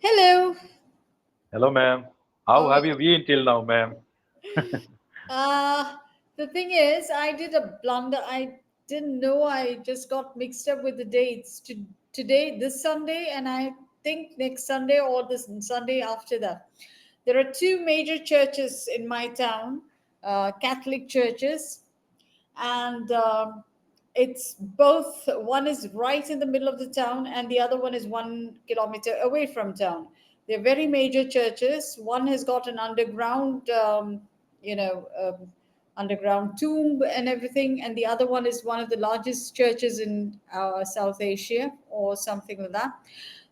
Hello. Hello, ma'am. How How are have you? you been till now, ma'am? Uh, the thing is, I did a blunder. I didn't know. I just got mixed up with the dates. Today, this Sunday, and I think next Sunday or this Sunday after that. There are two major churches in my town, Catholic churches, and it's both. One is right in the middle of the town, and the other one is 1 kilometer away from town. They're very major churches. One has got an underground, you know um, underground tomb and everything, and the other one is one of the largest churches in South Asia or something like that.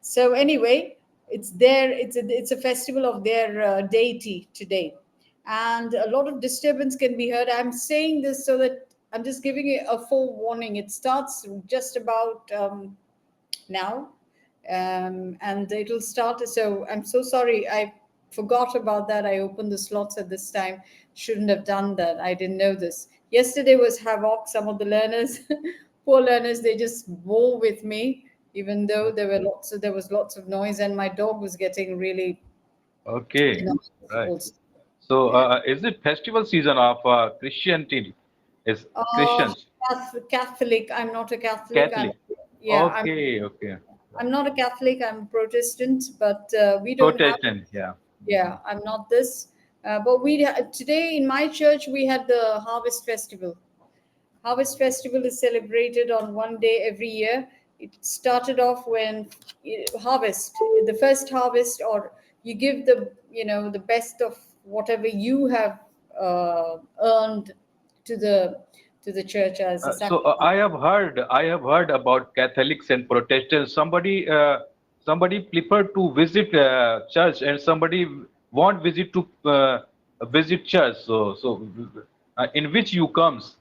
So anyway, it's a festival of their deity today, and a lot of disturbance can be heard. I'm saying this so that I'm just giving you a forewarning. It starts just about now, and it'll start. So I'm so sorry. I forgot about that. I opened the slots at this time. Shouldn't have done that. I didn't know this. Yesterday was havoc. Some of the learners, poor learners, they just bore with me, even though there was lots of noise, and my dog was getting really Okay, annoyed right. also. So, Yeah. is it festival season of Christianity? Is Uh, Christians Catholic. I'm not a Catholic. Catholic? Yeah. Okay, okay. I'm Right. not a Catholic. I'm Protestant, but we don't have. Protestant, yeah. Yeah, I'm not this. But today in my church we had the Harvest Festival. Harvest Festival is celebrated on one day every year. It started off when harvest, the first harvest, or you give the best of whatever you have earned to the church as a So, sacrifice. I have heard about Catholics and Protestants. Somebody prefer to visit church, and somebody won't visit to visit church. So, in which you comes?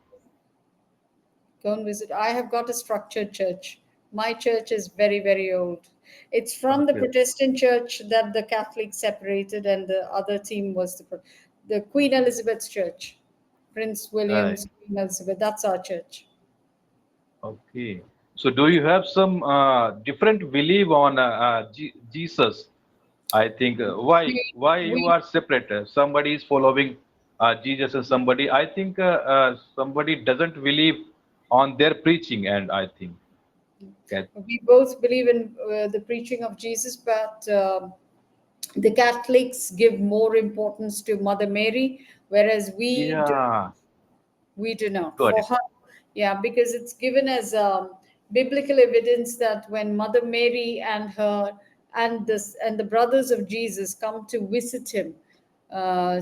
Go and visit. I have got a structured church. My church is very, very old. It's from the Okay. Protestant church that the Catholics separated, and the other team was the Queen Elizabeth's church. Prince Right. William's Queen Elizabeth. That's our church. Okay. So do you have some different belief on Jesus? I think We, why you we are separate? Somebody is following Jesus and somebody doesn't believe on their preaching, and I think that we both believe in the preaching of Jesus, but the Catholics give more importance to Mother Mary, whereas yeah, we do not. got For it. her, yeah, because it's given as biblical evidence that when Mother Mary and her and the brothers of Jesus come to visit him,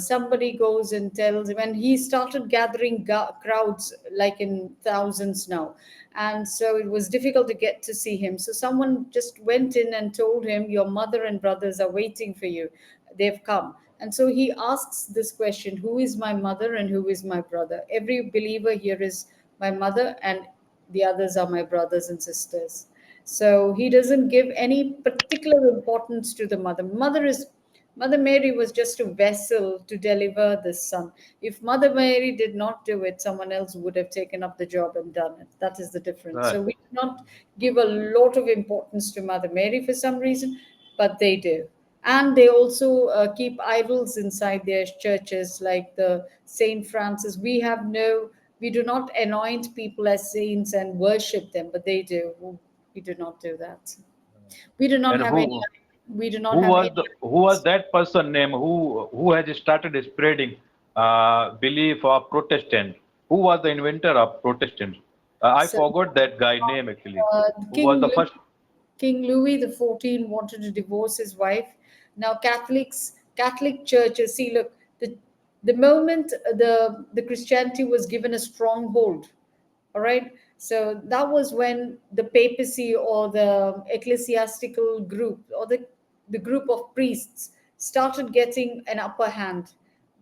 somebody goes and tells when he started gathering crowds like in thousands now, and so it was difficult to get to see him. So someone just went in and told him, "Your mother and brothers are waiting for you. They've come." And so he asks this question: who is my mother and who is my brother? Every believer here is my mother, and the others are my brothers and sisters. So he doesn't give any particular importance to the mother. Mother Mary was just a vessel to deliver this son. If Mother Mary did not do it, someone else would have taken up the job and done it. That is the difference. Right. So we do not give a lot of importance to Mother Mary for some reason, but they do. And they also keep idols inside their churches, like the Saint Francis. We do not anoint people as saints and worship them, but they do. We do not do that. We do not And have any. We do not who have was any. who was that person name who has started spreading belief of Protestant? Who was the inventor of Protestant? I So, forgot that guy name actually. Who was King the Louis, first? King Louis the 14th wanted to divorce his wife. Now Catholic churches, see, look, the moment the Christianity was given a stronghold, all right. So that was when the papacy or the ecclesiastical group or the group of priests started getting an upper hand,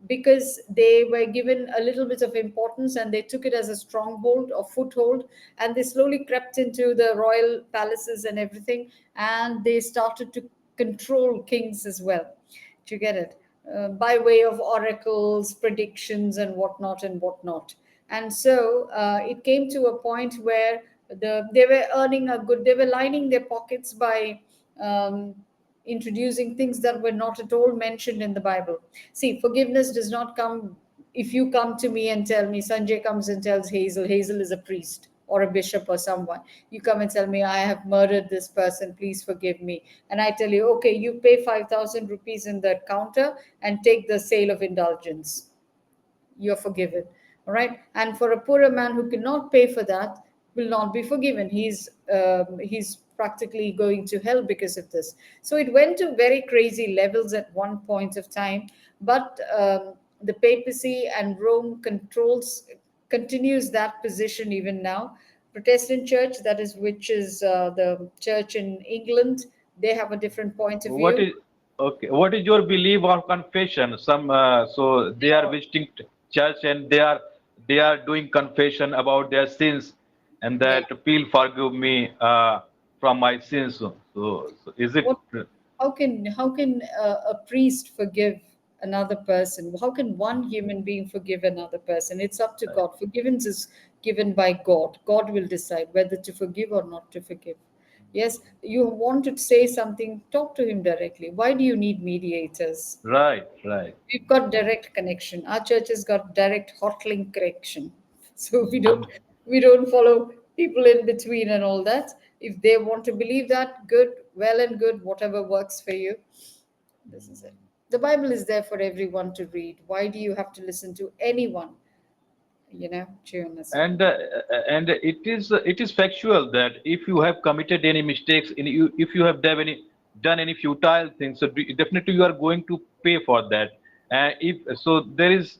because they were given a little bit of importance and they took it as a stronghold or foothold, and they slowly crept into the royal palaces and everything, and they started to control kings as well. Do you get it? By way of oracles, predictions, and whatnot and whatnot. And so it came to a point where they were earning a good, they were lining their pockets by um, introducing things that were not at all mentioned in the Bible. See, forgiveness does not come if you come to me and tell me, Sanjay comes and tells Hazel, Hazel is a priest or a bishop or someone. You come and tell me, I have murdered this person, please forgive me. And I tell you, okay, you pay 5,000 rupees in the counter and take the sale of indulgence, you're forgiven. All right. And for a poorer man who cannot pay for that, will not be forgiven. He's practically going to hell because of this. So it went to very crazy levels at one point of time. But the papacy and Rome continues that position even now. Protestant church, that is, which is the church in England, they have a different point of What view. is okay? What is your belief on confession? Some so they are visiting church and they are doing confession about their sins, and Yeah. that please forgive me from my sins. So is it What? How can a priest forgive another person? How can one human being forgive another person? It's up to God. Forgiveness is given by God. God will decide whether to forgive or not to forgive. Yes, you want to say something, talk to him directly. Why do you need mediators? right? Right. We've got direct connection. Our church has got direct hot link connection. So we don't Mhm. we don't follow people in between and all that. If they want to believe that, good, well and good, whatever works for you. This is it. The Bible is there for everyone to read. Why do you have to listen to anyone? Do you understand? And it is factual that if you have committed any mistakes, if you have done any futile things, so definitely you are going to pay for that. If so, there is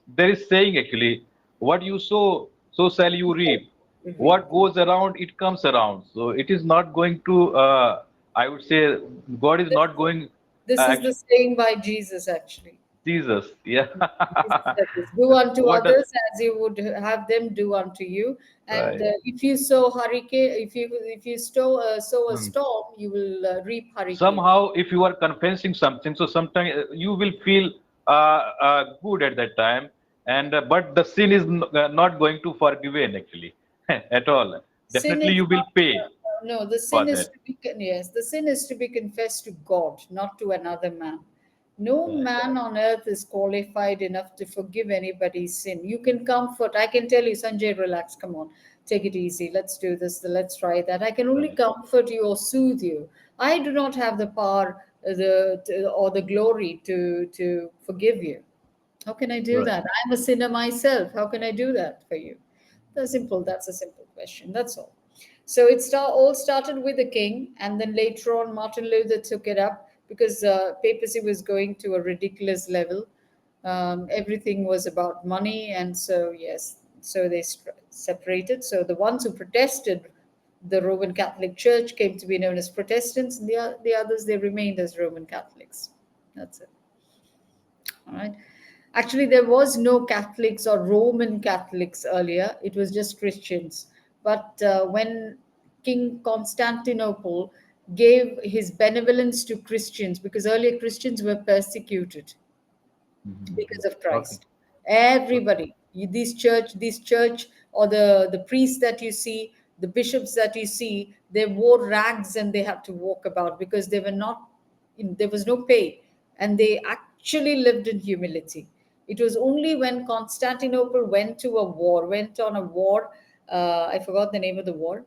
saying actually, what you sow, so shall you reap. Read. What goes around, it comes around. So it is not going to. I would say God is This, not going. this is the Actually, saying by Jesus, actually. Jesus, yeah. Jesus said this, do unto What does others as you would have them do unto you. And right? if you sow hurricane, if you sow a Hmm. storm, you will reap hurricane. Somehow if you are confessing something, so sometimes you will feel good at that time, and but the sin is not going to forgiven actually at all. Sin Definitely is you will not. pay No, the for sin is that. to be yes, the sin is to be confessed to God, not to another man. No Right. man on earth is qualified enough to forgive anybody's sin. You can comfort. I can tell you, Sanjay, relax. Come on, take it easy. Let's do this. Let's try that. I can only Right. comfort you or soothe you. I do not have the power, or the glory to forgive you. How can I do Right. that? I'm a sinner myself. How can I do that for you? That's simple. That's a simple question. That's all. So all started with the king, and then later on, Martin Luther took it up because papacy was going to a ridiculous level. Everything was about money, and so yes, so they separated. So the ones who protested the Roman Catholic Church came to be known as Protestants, and the others they remained as Roman Catholics. That's it. All right. Actually, there was no Catholics or Roman Catholics earlier. It was just Christians. But when King Constantinople gave his benevolence to Christians, because earlier Christians were persecuted Mhm. because of Okay. Christ. Okay. Everybody, this church, or the priests that you see, the bishops that you see, they wore rags and they had to walk about because they were not. There was no pay, and they actually lived in humility. It was only when Constantinople went on a war. I forgot the name of the war,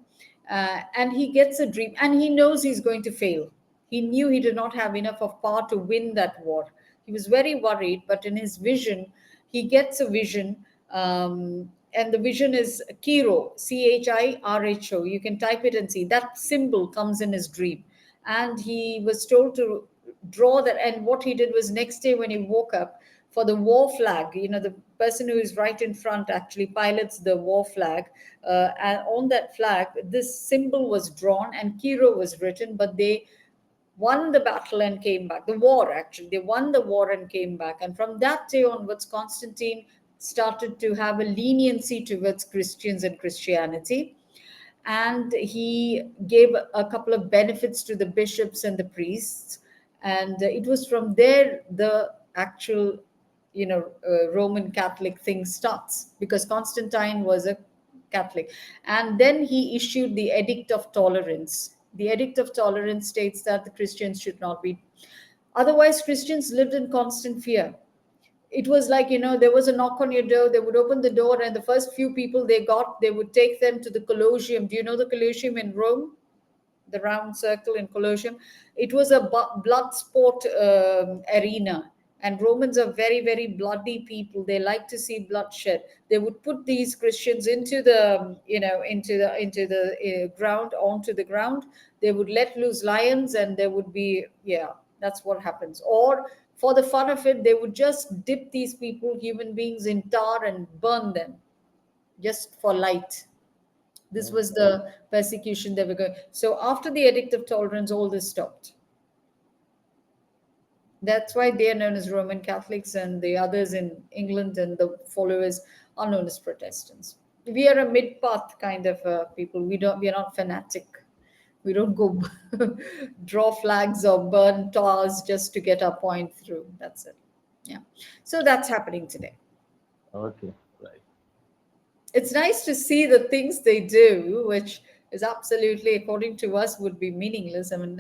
and he gets a dream, and he knows he's going to fail. He knew he did not have enough of power to win that war. He was very worried, but in his vision, he gets a vision, and the vision is Chiro, Chirho. You can type it and see that symbol comes in his dream, and he was told to draw that. And what he did was, next day when he woke up, for the war flag, the person who is right in front actually pilots the war flag, and on that flag this symbol was drawn and Chiro was written, but they won the battle and came back. The war, actually, they won the war and came back. And from that day onwards, Constantine started to have a leniency towards Christians and Christianity. And he gave a couple of benefits to the bishops and the priests. And it was from there the actual, Roman Catholic thing starts, because Constantine was a Catholic. And then he issued the Edict of Tolerance. The Edict of Tolerance states that the Christians should not be. Otherwise, Christians lived in constant fear. It was like, there was a knock on your door, they would open the door, and the first few people they would take them to the Colosseum. Do you know the Colosseum in Rome? The round circle in Colosseum. It was a blood sport arena, and Romans are very, very bloody people. They like to see bloodshed. They would put these Christians into the, into the ground, onto the ground. They would let loose lions, and there would be, yeah, that's what happens. Or for the fun of it, they would just dip these people, human beings, in tar and burn them just for light. This was the persecution they were going. So after the Edict of Tolerance, all this stopped. That's why they are known as Roman Catholics, and the others in England and the followers are known as Protestants. We are a mid-path kind of people. We are not fanatic. We don't go draw flags or burn tars just to get our point through. That's it. Yeah. So that's happening today. Okay, right. It's nice to see the things they do, which is absolutely, according to us, would be meaningless. I mean,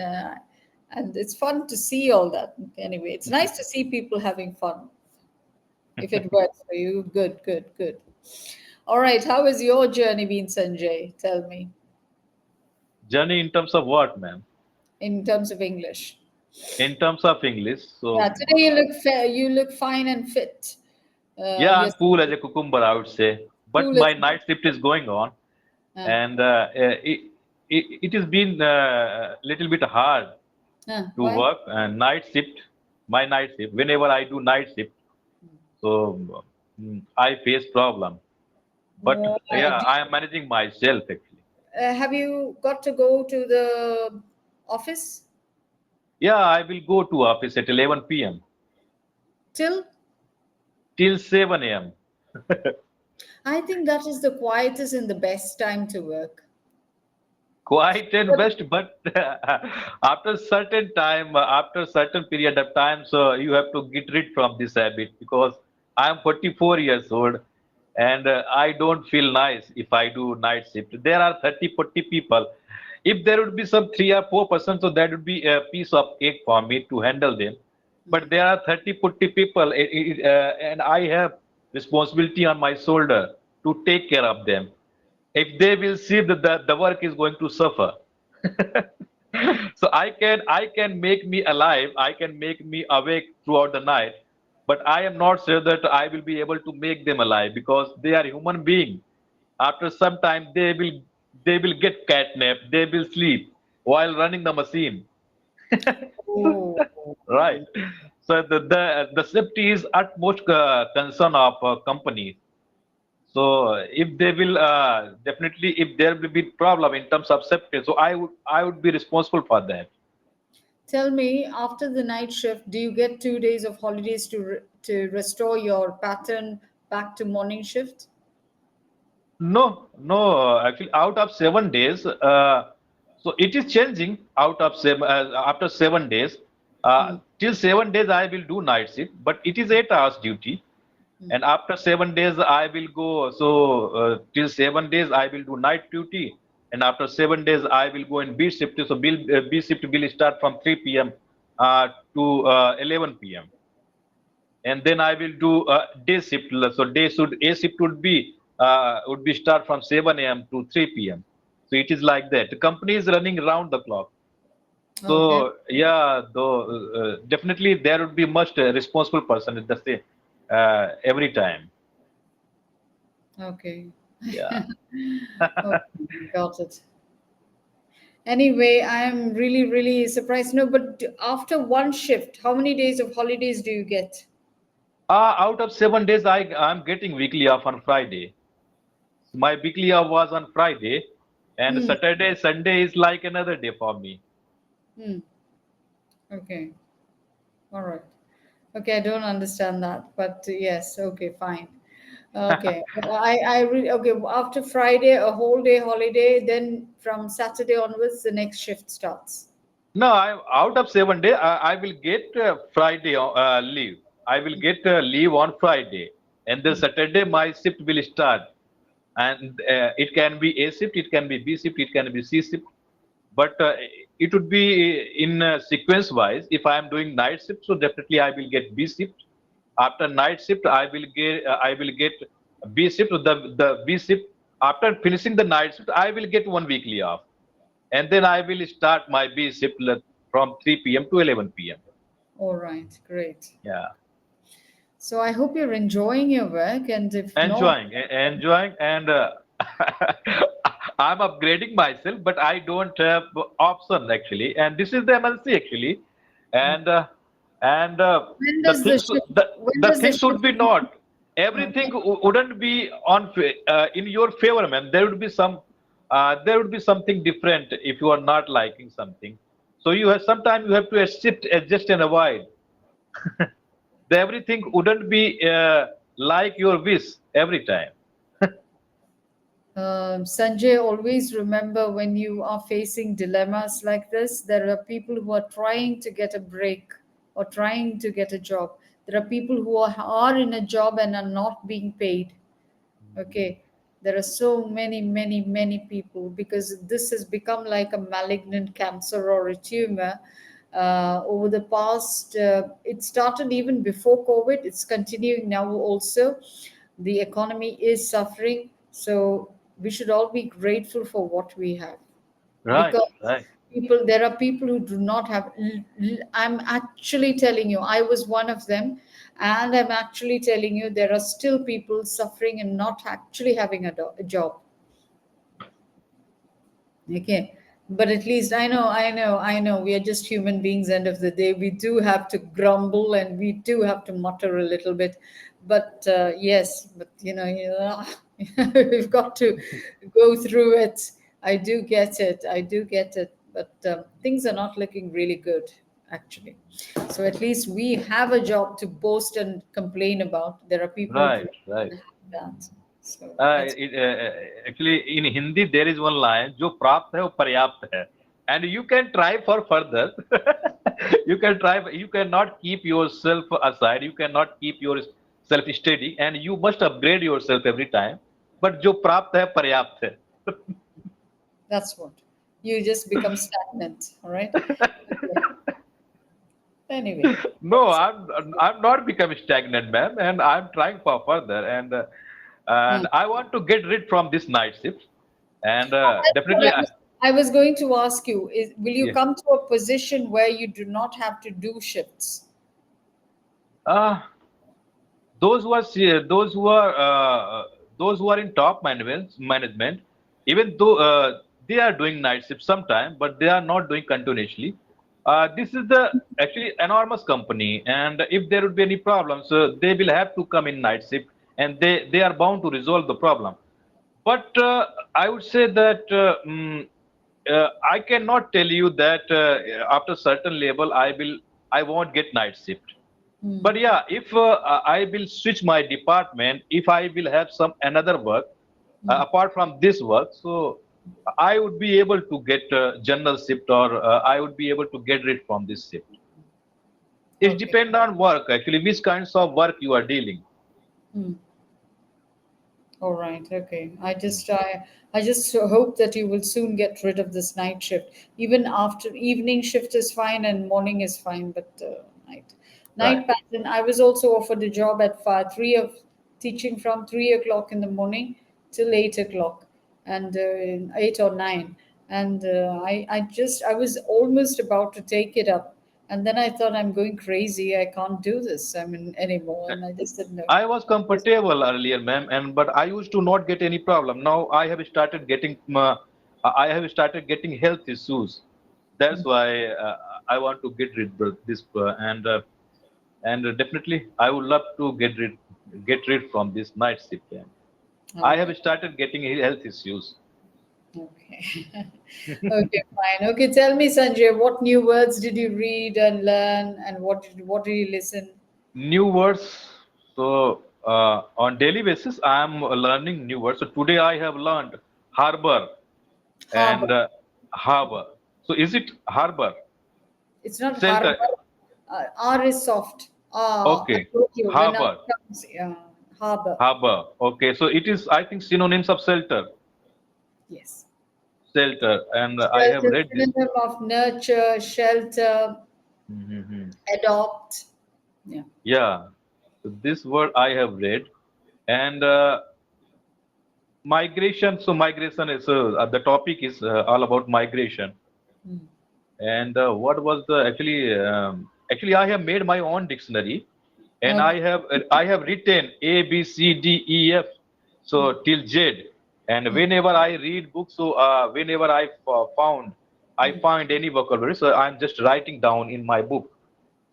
and it's fun to see all that. Anyway, it's nice to see people having fun. If it works for you, good, good, good. All right, how has your journey been, Sanjay? Tell me, Journey in terms of what, ma'am? in terms of English. In terms of English, Yeah, so today you look fair. You look fine and fit. yeah, Yes, I'm cool as a cucumber, I would say. But cool as my night shift is going on, uh, and it has been a little bit hard to why? work and night shift. My night shift. Whenever I do night shift, so I face problem. But yeah, Do I am managing myself actually. have you got to go to the office Yeah, I will go to office at 11 p.m. till? till 7 a.m. I think that is the quietest and the best time to work. Quite and best, but after certain time, after certain period of time, so you have to get rid from this habit because I am 44 years old and I don't feel nice if I do night shift. There are 30, 40 people. If there would be some 3 or 4%, so that would be a piece of cake for me to handle them. But there are 30, 40 people, and I have responsibility on my shoulder to take care of them. If they will see that the work is going to suffer. So I can make me alive, I can make me awake throughout the night, but I am not sure that I will be able to make them alive because they are human beings. After some time they will get catnap, they will sleep while running the machine. Oh, Right. So the safety is utmost concern of companies. So if they will definitely, if there will be problem in terms of safety, so I would be responsible for that. tell me, after the night shift, do you get 2 days of holidays to restore your pattern back to morning shift? No, no. Actually, out of 7 days, so it is changing. Out of seven, after 7 days, Hmm. till 7 days I will do night shift, but it is 8 hours duty. And after 7 days I will go. So till 7 days I will do night duty, and after 7 days I will go in B shift. So B shift will start from 3 p.m. To 11 p.m. and then I will do day shift. So A shift would be start from 7 a.m. to 3 p.m. So it is like that. The company is running around the clock. Okay. So yeah, though definitely there would be much responsible person at the same every time. Okay. Yeah. Okay, got it. Anyway, I am really, really surprised. No, but after one shift, how many days of holidays do you get? Out of 7 days, I'm getting weekly off on Friday. My weekly off was on Friday, and Hmm. Saturday, Sunday is like another day for me. Hmm. Okay. All right. Okay, I don't understand that, but yes. Okay, fine. Okay. Okay. After Friday, a whole day holiday. Then from Saturday onwards, the next shift starts. No, out of 7 days, I will get Friday leave. I will get leave on Friday, and then Saturday my shift will start. And it can be A shift, it can be B shift, it can be C shift. but it would be in sequence wise. If I am doing night shift, so definitely I will get B shift. After night shift, I will get B shift. The B shift, after finishing the night shift, I will get one weekly off, and then I will start my B shift from 3 p.m. to 11 p.m. All right, great. Yeah, So I hope you're enjoying your work, and if not, enjoying, and I'm upgrading myself, but I don't have option actually, and this is the MNC actually, and when the does the things shift? the When the does the things would be shift? not everything wouldn't be in your favor, man. There would be something different if you are not liking something. So you have sometimes you have to adjust and avoid. Everything wouldn't be like your wish every time. Sanjay, always remember when you are facing dilemmas like this, there are people who are trying to get a break or trying to get a job. There are people who are in a job and are not being paid. Okay. There are so many, many, many people because this has become like a malignant cancer or a tumor. Over the past, it started even before COVID, it's continuing now also. The economy is suffering, so we should all be grateful for what we have, Right, because right. there are people who do not have. I'm actually telling you, I was one of them, and I'm actually telling you there are still people suffering and not actually having a job. Okay. But at least I know we are just human beings. End of the day, we do have to grumble and we do have to mutter a little bit. But yes, but we've got to go through it. I do get it. I do get it. But things are not looking really good, actually. So at least we have a job to boast and complain about. There are people who Right, do right. not have that. So that's Actually, in Hindi, there is one line, जो प्राप्त है वो पर्याप्त है, and you can try for further. You can try. You cannot keep yourself aside. You cannot keep yourself steady, and you must upgrade yourself every time. But जो प्राप्त है पर्याप्त है. That's what. You just become stagnant, all right? Okay. Anyway, No, I'm not becoming stagnant, ma'am, and I'm trying for further, and uh, I want to get rid from this night shift, and that's what definitely, I was going to ask you is, will you yeah. come to a position where you do not have to do shifts? Uh, those who are in top management, even though they are doing night shift sometime, but they are not doing continuously. This is the actually enormous company, and if there would be any problems, they will have to come in night shift, and they are bound to resolve the problem. But I would say that I cannot tell you that after certain level I won't get night shift. Hmm. But yeah, if I will switch my department, if I will have some another work Hmm. apart from this work, so I would be able to get general shift, or I would be able to get rid from this shift. It Okay. depends on work actually, which kinds of work you are dealing. Hmm. All right. Okay. I just hope that you will soon get rid of this night shift. Even after evening shift is fine and morning is fine, but Right. night pattern. I was also offered a job at 3 of teaching from 3 o'clock in the morning till 8 o'clock, and 8 or 9. And I was almost about to take it up, and then I thought I'm going crazy. I can't do this. I mean anymore, and I just said no. I was comfortable earlier, ma'am, and but I used to not get any problem. Now I have started getting health issues. That's why I want to get rid of this, and definitely I would love to get rid from this night shift. And All I have right. started getting health issues. Okay. Okay, fine. Okay, tell me, Sanjay, what new words did you read and learn, and what did you listen? New words. So on daily basis, I am learning new words. So today I have learned harbor Harbor. and harbor. So is it harbor? It's not harbor. Shelter. R is soft. Ah, I Okay. told you when R Harbor. comes. Harbor. Harbor. Okay. So it is, I think, synonyms of shelter. Yes. shelter, and I have Shelter, read this. synonym of nurture, shelter, Hmm. adopt. Yeah. Yeah, so this word I have read, and migration. So migration is the topic is all about migration. Mm. And what was the actually I have made my own dictionary, and Okay. I have written A B C D E F Mm. so till Z. And Mm. whenever I read books, so whenever I Mm. find any vocabulary, so I'm just writing down in my book.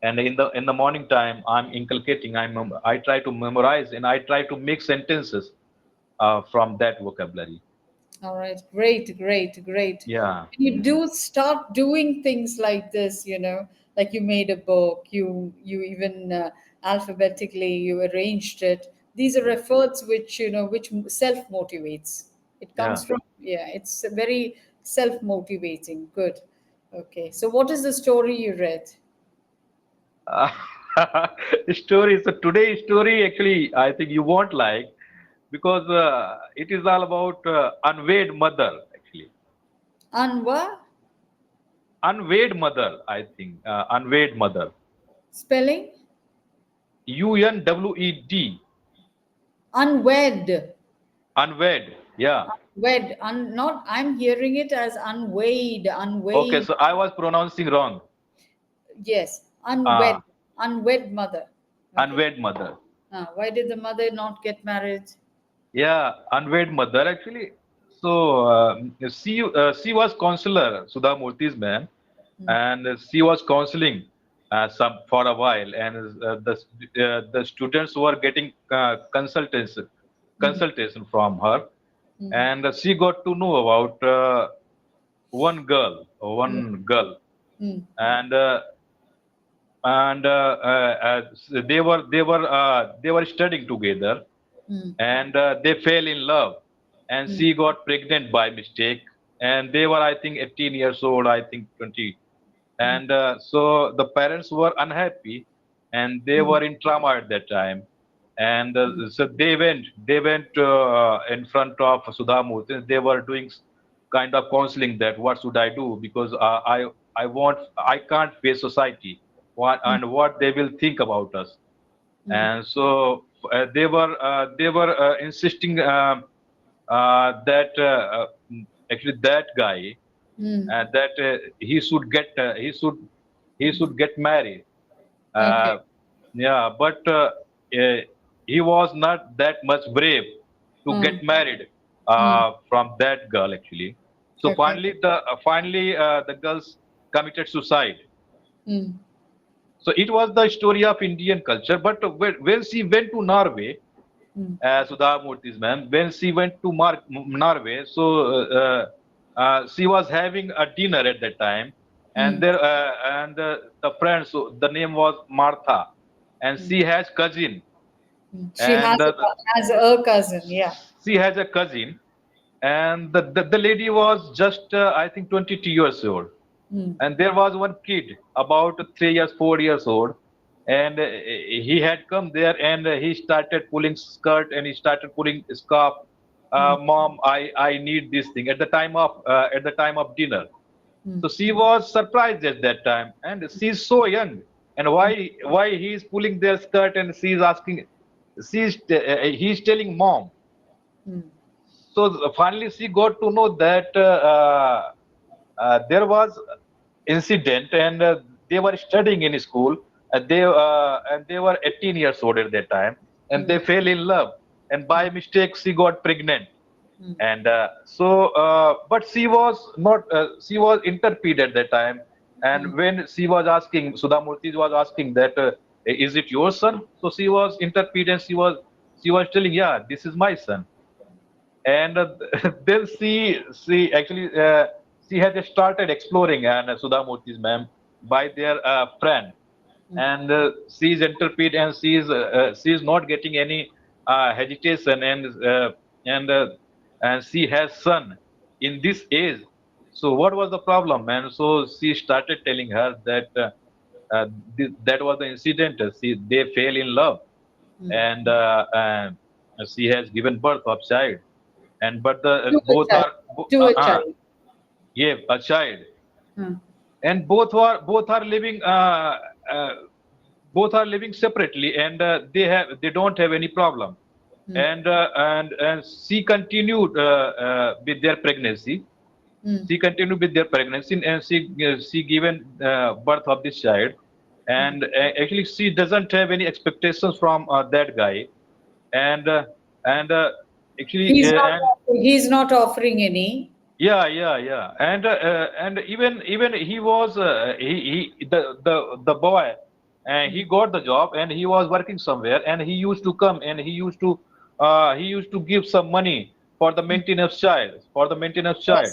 And in the morning time, I'm inculcating. I try to memorize, and I try to make sentences from that vocabulary. All right, great, great, great. Yeah. You Hmm. do start doing things like this, like you made a book, you even alphabetically you arranged it. These are efforts which which self motivates. It Yeah. comes from, yeah, it's very self motivating. Good. Okay, so what is the story you read? Uh, story. So today's story actually, I think you won't like because it is all about unwed mother. Actually, Anwa unwed mother. I think unwed mother. spelling? UNWED. Unwed. Unwed. Yeah. Wed, not, I'm hearing it as unweighed, Okay. unweighed. So I was pronouncing wrong. Yes, unwed, Uh, unwed mother. Okay. unwed mother. Why did the mother not get married? Yeah, unwed mother actually. So she was counselor, Sudha Murthy's man, Hmm. and she was counseling some for a while, and the students were getting Hmm. consultation from her, Hmm. and she got to know about Hmm. one girl, Hmm. and they were studying together, Hmm. and they fell in love, and Hmm. she got pregnant by mistake, and they were I think 18 years old, I think 20, Hmm. and so the parents were unhappy, and they Hmm. were in trauma at that time, and Hmm. so they went in front of Sudha Murthy. They were doing kind of counseling that what should I do, because I can't face society, Hmm. what they will think about us. Hmm. And so they were insisting that actually that guy Hmm. that he should get married. Okay. uh, yeah, but uh, he was not that much brave to Hmm. get married Hmm. from that girl actually. So Okay. finally the girls committed suicide. Hmm. So it was the story of Indian culture. But when she went to Norway, Hmm. Sudha Murthy's ma'am, when she went to Norway, so she was having a dinner at that time, Hmm. and the friend, so the name was Martha, and Hmm. she has cousin, Hmm. She and has a cousin. Yeah. she has a cousin, and the lady was just I think 22 years old, Hmm. and there was one kid about 3 years 4 years old, and he had come there, and he started pulling skirt, and he started pulling scarf. Hmm. Mom, I need this thing at the time of dinner. Hmm. So she was surprised at that time, and she's so young, and why he's pulling their skirt, and she's asking, he's telling mom. Hmm. So finally, she got to know that there was incident, and they were studying in school. And they were 18 years old at that time, and Hmm. they fell in love. And by mistake, she got pregnant. Hmm. And but she was not. She was interpret at that time. Hmm. And when she was asking, Sudha Murthy was asking that, is it your son? So she was interpret, and she was telling, yeah, this is my son. And then she actually she had started exploring, and Sudha Murthy's ma'am, by their friend, Hmm. and she's interpret, and she's not getting any hesitation, and she has son in this age. So what was the problem? And so she started telling her that that was the incident. They fell in love, Hmm. and she has given birth of child, and but the To a both child. are To a child. yeah, a child, Hmm. and both are living uh, both are living separately, and they don't have any problem, Hmm. and she continued with their pregnancy. Hmm. She continued with their pregnancy, and she given birth of this child, Hmm. and actually she doesn't have any expectations from that guy, and actually and He's not offering any. yeah, yeah, yeah, and even he was he the boy, and Hmm. he got the job, and he was working somewhere, and he used to come, and he used to give some money for the maintenance child.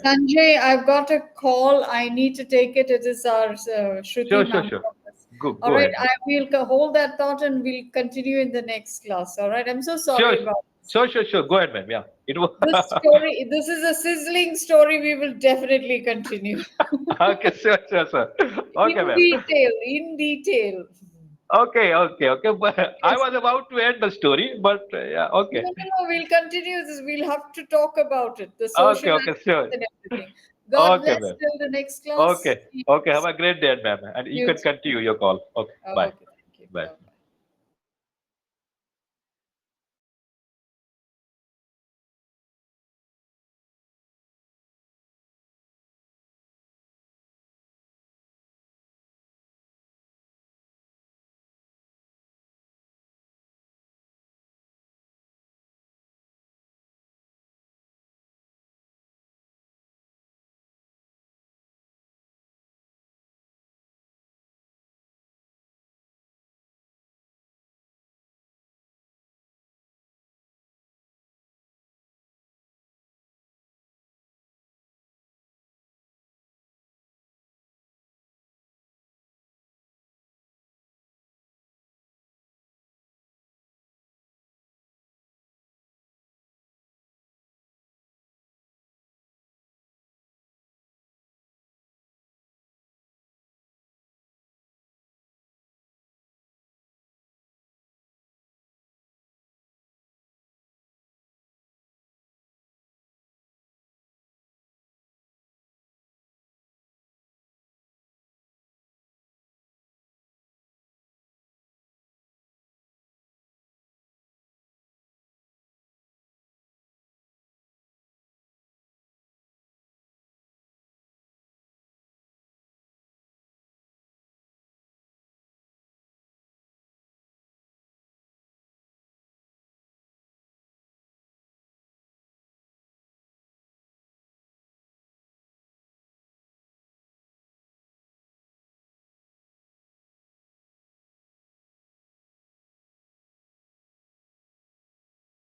Sanjay, I've got a call. I need to take it. It is our Sure, Shruti sure, ma'am. sure. All Go right, ahead. I will hold that thought and we'll continue in the next class. All right, I'm so Sure, sorry about this. sure. Go ahead, ma'am. Yeah, it was. This is a sizzling story. We will definitely continue Okay, sure. Okay, in ma'am. detail. In detail. Okay. But I Yes. was about to end the story, but yeah, No, okay. no, no. We'll continue this. We'll have to talk about it, the social Okay, aspects sure. and everything. God Okay, bless ma'am. till the next class. Okay. See Okay. Have a great day, ma'am. And you you can too. continue your call. Okay. Bye. Okay, thank you. Bye. Bye.